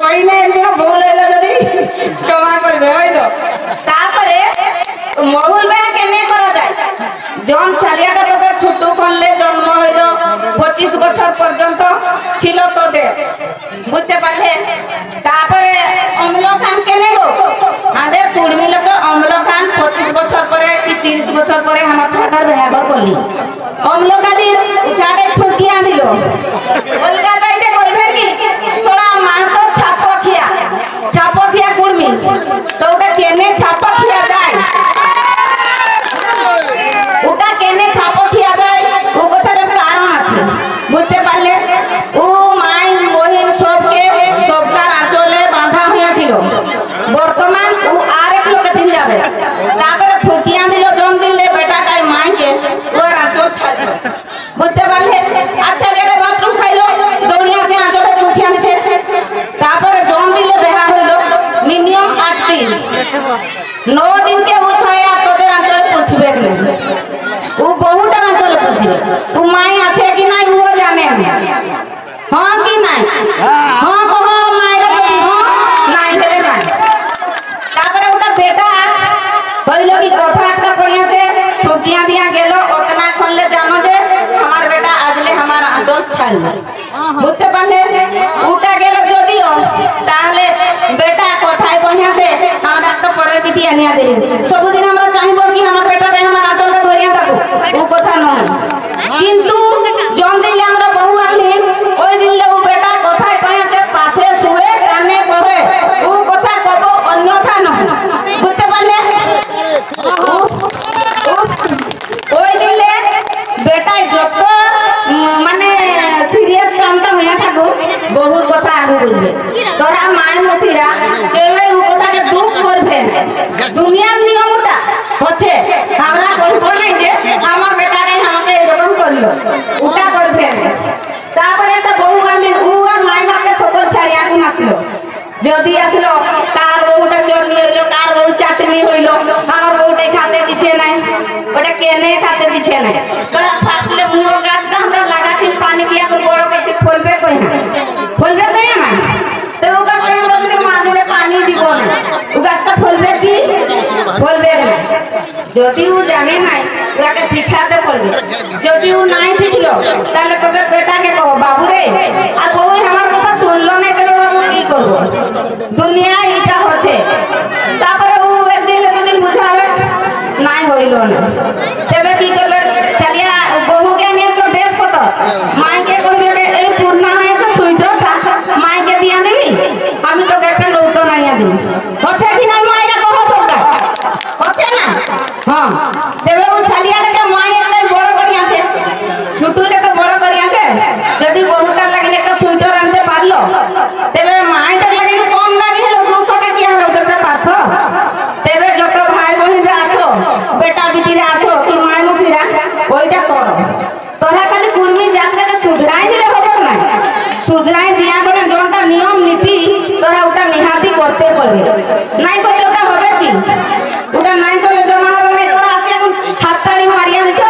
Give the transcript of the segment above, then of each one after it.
কই না এমনি ভুল হইলো যদি ক্ষমা করবে হইলো। তারপরে মহুল বেড়া কেমনে করা যায়? যখন চালিয়াটা তোদের ছোট করলে জন্ম হইল 25 বছর পর্যন্ত ছিল তোদের, বুঝতে পারলে? তারপরে অম্ল খান কেনে গো আমাদের কুড়মি লোক অম্ল খান 25 বছর পরে কি 30 বছর পরে আমার ছাটার ব্যবহার করলি অম্ল খালি ছাড়ে ঠকিয়া দিল অলগা যাইতে কইবে কি সোনা মার তো ছাপ খিয়া কুড়মি তো ওটা কেনে ছাপ খিয়া যায়, ওটা কেনে ছাপ খিয়া যায় ও কথার কারণ আছে, বুঝতে পারলে? ও মাই বহিন সবকার আঁচলে বাঁধা হয়েছিল, বর্তমান ও আরেক লোকে ঠিক যাবে। তারপরে ঠকিয়া দিল জন দিলে বেটাটাই মাইকে ওর আঁচল ছাড়লো, বুঝতে পারলে? আচ্ছা ছেলেটা বাথরুম খাইলো দৌড়িয়া সে আঁচলে পুছিয়া দিচ্ছে। তারপরে জন দিলে বেহা হইল মিনিমাম 8 দিন, 9 দিনকে ও ছয়া তোদের আঁচলে পুছবে ও বহুটা আঁচলে পুছবে। ও মাই আছে কি নাই ও জানে, হ্যাঁ কি নাই? হ্যাঁ কহ মায়ের নাই হলে নাই। তারপরে ওটা বেটা হইল কি কথা একটা কইয়াছে ঠকিয়া দিয়া গেল ওটনা খুললে জানো যে আমার বেটা আজলে আমার আঁচল ছাড়বে, বুঝতে পারলে? ওটা গেল যদিও তাহলে বেটা কথায় কইয়াছে আমরা একটা পরের পিটি আনিয়া দিই, সবদিন আমরা চাইব কি আমার বেটাটা আমার আঁচলটা ধরিয়া থাকুক, ও কথা নয়। কিন্তু জন দিলে আমরা বহু আনলি ওই দিলে ও বেটা কথায় কইয়াছে পাশে শুয়ে কানে কহে ও কথা কব অন্যথা নয়, বুঝতে পারলে? ওই দিলে বেটাই যত মানে সিরিয়াস কামটা হইয়া থাকুক বহুর কথা আগে বুঝবে। তোরা মায় মসিরা কেউ ও কথাকে দুঃখ করবে, দুনিয়ার নিয়মটা হচ্ছে আমরা কইব নাই যে আমার বেটাটাই আমাকে এরকম করলো, ওটা করবে। তারপরে একটা বহু আনলি ও আর মায় মাকে সকল ছাড়িয়া এখন আসলো, যদি আসলো কার বউটা চটনি হইলো কার বউ চাটনি হইলো, আমার বউটা খাতে দিচ্ছে নাই, ওটা কেনে খাতে দিচ্ছে নাই। থাকলে মুগ গাছটা আমরা লাগাচ্ছি পানি দিয়া করে বড় করছি ফলবে কই না, ফলবে কই না? তো ও গাছটা আমরা যদি মাঝে পানি দিব না ও গাছটা ফলবে কি? ফলবে না। যদি ও জানে নাই ওকে শিখাতে বলবে, যদি ও নাই শিখলো তাহলে তোদের বেটাকে কহ বাবু রে আর বউ আমার কথা শুনলো না তবে বাবু কি করবো, দুনিয়া এটা হচ্ছে। তারপরে ও একদিন দুদিন বুঝাবে নাই হইল না, তবে কি করবে চালিয়া বহুকে নিয়ে তো ড্রেস কত মাইকে করবে এই পূর্ণা হয়েছে সুইটারটা মাইকে দিয়া দিবি আমি তোকে একটা নৌতো নাইয়া দিই, হচ্ছে কি না মাইরা কহ সবটা হচ্ছে না? হ্যাঁ তবে ও চালিয়াটাকে মাই একটাই বড় করি আছে ছুটুলে তো বড় করি আছে, যদি বহুটার লাগে একটা সুইটার আনতে পারলো তবে মাইটার লাগে কম দামি হলো 200 টাকা হলো দেখতে পারত। তবে যত ভাই বোনেরা আছো বেটা বিটিরা আছো কি মায় মসিরা ওইটা করো, তোরা খালি কুর্মি যাত্রাটা শুধরাই দিলে হবে না, শুধরাই দিয়া করে যনটা নিয়ম নীতি তোরা ওটা নিহাতি করতে পারবে, নাই করলে ওটা হবে কি? ওটা নাই করলে জমা হবে না। তোরা আসে এখন 7 তারিখ মারিয়া দিচ্ছ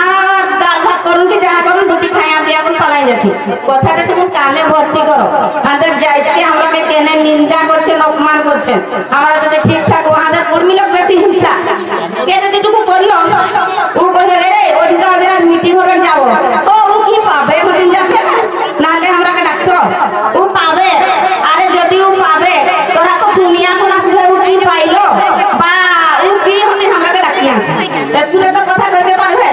আর ডাল ভাত করুন কি যাহা করুন দুটি খাইয়া দিয়ে এখন পালাই যাচ্ছি, কথাটা তুমি কানে ভর্তি করো। আমাদের যাইতে আমাকে কেনে নিন্দা করছেন অপমান করছেন, আমরা যদি ঠিক থাকবো আমাদের কর্মী লোক বেশি হিংসা কে যদিটুকু করলো ও করবে রে ওদিকে ওদের মিটিং হবে যাবো ও কি পাবে ওদিন যাচ্ছে নাহলে আমরাকে ডাকতো ও পাবে। আরে যদি ও পাবে তোরা তো শুনিয়া গুণ আসবে ও কি পাইলো বা ও কি হতে আমাকে ডাকিয়ে আসে তুলে তো কথা কইতে পারবে।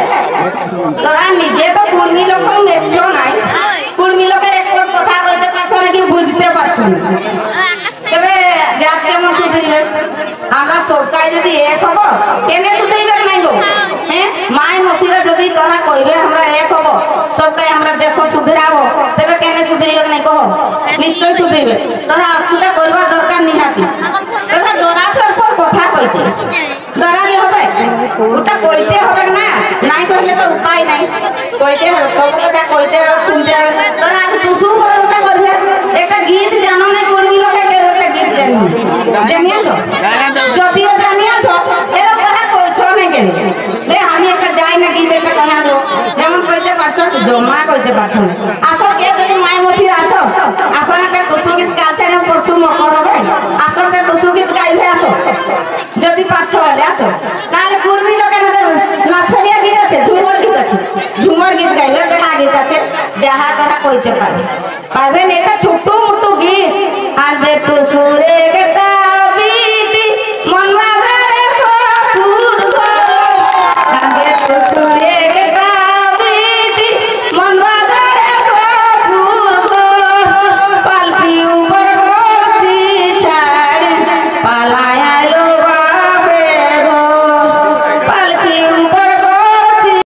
তোরা নিজে তো কর্মী লোক সঙ্গে মেশছো নাই, কর্মী লোকের এক কথা কইতে পারছো না কি বুঝতে পারছো না। তবে জাত কেমন সুধরিবে আমরা সবকাই যদি এক হব কেনে সুধরিবে নাই গো? হ্যাঁ মায় মসিরা যদি তোরা কইবে আমরা এক হব সবকাই আমরা দেশ সুধরাবো তবে কেনে সুধরিবে নাই কহ? নিশ্চয় সুধরিবে। তোরা আকুটা করবা দরকার নিহাতি, তোরা ডরাছর পর কথা কইতে ডরালে হবে ওটা কইতে হবে না, নাই কইলে তো উপায় নাই, কইতে হবে সব কথা কইতে হবে শুনতে হবে। তোরা আজ টুসু করে ওটা করবে একটা গীত জানো না কর্মী লোকে কেউ একটা গীত জানিয়েছ যদিও জানিয়েছ এর কথা কইছ না কেন রে আমি একটা যাই না গীত একটা কয়া দো যেমন কইতে পারছো জমা কইতে পারছো না। আসো কে যদি মায় মসির আছো আসো একটা টুসু গীত কাছাড়ে পরশু মকর হবে আসো কে টুসু গীত গাইবে আসো যদি 5-6 হলে আসো তাহলে কুর্মি লোকের হাতে নাচরিয়া গীত আছে ঝুমর গীত আছে ঝুমর গীত গাইলে বেটা গীত আছে যাহা তারা কইতে পারবে পারবেন এটা ছোট মোটো গীত আর দে টুসু রে গেটা